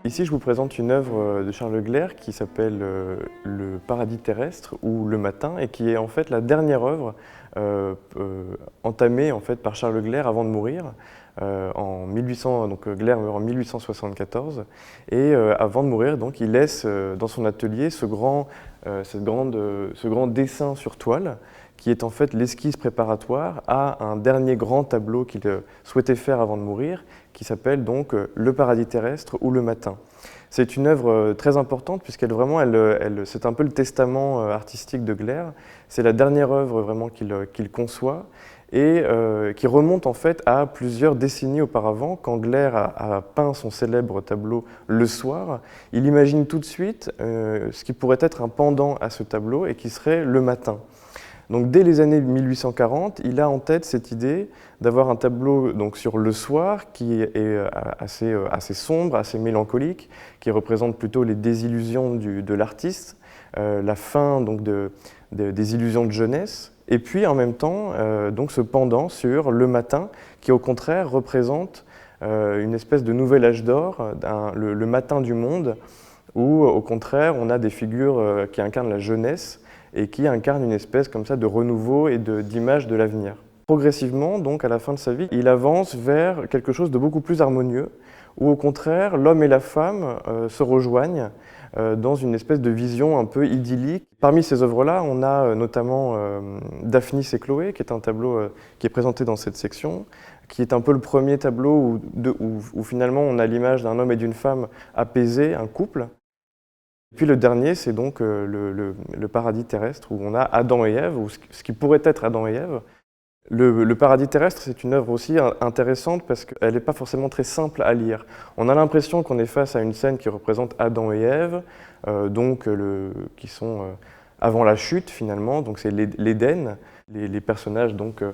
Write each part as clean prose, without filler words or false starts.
Ici, je vous présente une œuvre de Charles Gleyre qui s'appelle Le Paradis terrestre ou Le Matin et qui est en fait la dernière œuvre entamée en fait, par Charles Gleyre avant de mourir. En 1800, donc Gleyre meurt en 1874 et avant de mourir, donc, il laisse dans son atelier ce grand dessin sur toile qui est en fait l'esquisse préparatoire à un dernier grand tableau qu'il souhaitait faire avant de mourir, qui s'appelle donc Le Paradis terrestre ou Le Matin. C'est une œuvre très importante puisqu'elle c'est un peu le testament artistique de Gleyre. C'est la dernière œuvre vraiment qu'il conçoit et qui remonte en fait à plusieurs décennies auparavant. Quand Gleyre a peint son célèbre tableau Le Soir, il imagine tout de suite ce qui pourrait être un pendant à ce tableau et qui serait Le Matin. Donc, dès les années 1840, il a en tête cette idée d'avoir un tableau donc, sur le soir qui est assez sombre, assez mélancolique, qui représente plutôt les désillusions de l'artiste, la fin donc, des illusions de jeunesse, et puis en même temps donc, ce pendant sur le matin qui au contraire représente une espèce de nouvel âge d'or, le matin du monde, où au contraire on a des figures qui incarnent la jeunesse, et qui incarne une espèce comme ça de renouveau et d'image de l'avenir. Progressivement, donc à la fin de sa vie, il avance vers quelque chose de beaucoup plus harmonieux, où au contraire, l'homme et la femme se rejoignent dans une espèce de vision un peu idyllique. Parmi ces œuvres-là, on a notamment Daphnis et Chloé, qui est un tableau qui est présenté dans cette section, qui est un peu le premier tableau où finalement on a l'image d'un homme et d'une femme apaisés, un couple. Puis le dernier, c'est donc le paradis terrestre, où on a Adam et Ève, ou ce qui pourrait être Adam et Ève. Le paradis terrestre, c'est une œuvre aussi intéressante parce qu'elle n'est pas forcément très simple à lire. On a l'impression qu'on est face à une scène qui représente Adam et Ève, qui sont avant la chute finalement, donc c'est l'Éden. Les personnages donc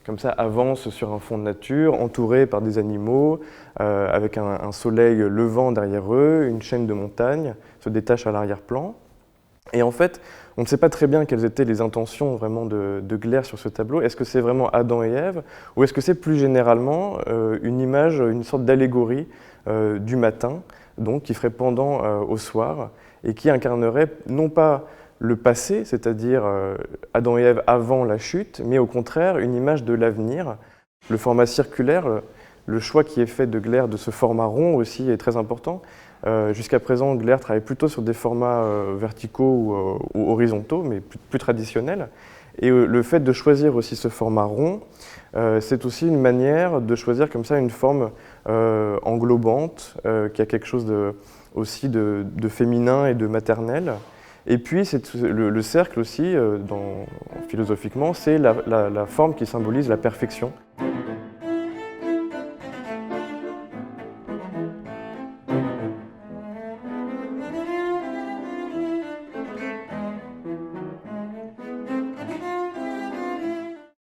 comme ça avancent sur un fond de nature, entourés par des animaux, avec un soleil levant derrière eux, une chaîne de montagnes se détache à l'arrière-plan. Et en fait, on ne sait pas très bien quelles étaient les intentions vraiment de Gleyre sur ce tableau. Est-ce que c'est vraiment Adam et Ève, ou est-ce que c'est plus généralement une image, une sorte d'allégorie du matin, donc qui ferait pendant au soir, et qui incarnerait non pas le passé, c'est-à-dire Adam et Ève avant la chute, mais au contraire une image de l'avenir. Le format circulaire, le choix qui est fait de Gleyre de ce format rond aussi est très important. Jusqu'à présent, Gleyre travaille plutôt sur des formats verticaux ou horizontaux, mais plus traditionnels. Et le fait de choisir aussi ce format rond, c'est aussi une manière de choisir comme ça une forme englobante, qui a quelque chose aussi de féminin et de maternel. Et puis le cercle aussi, philosophiquement, c'est la forme qui symbolise la perfection.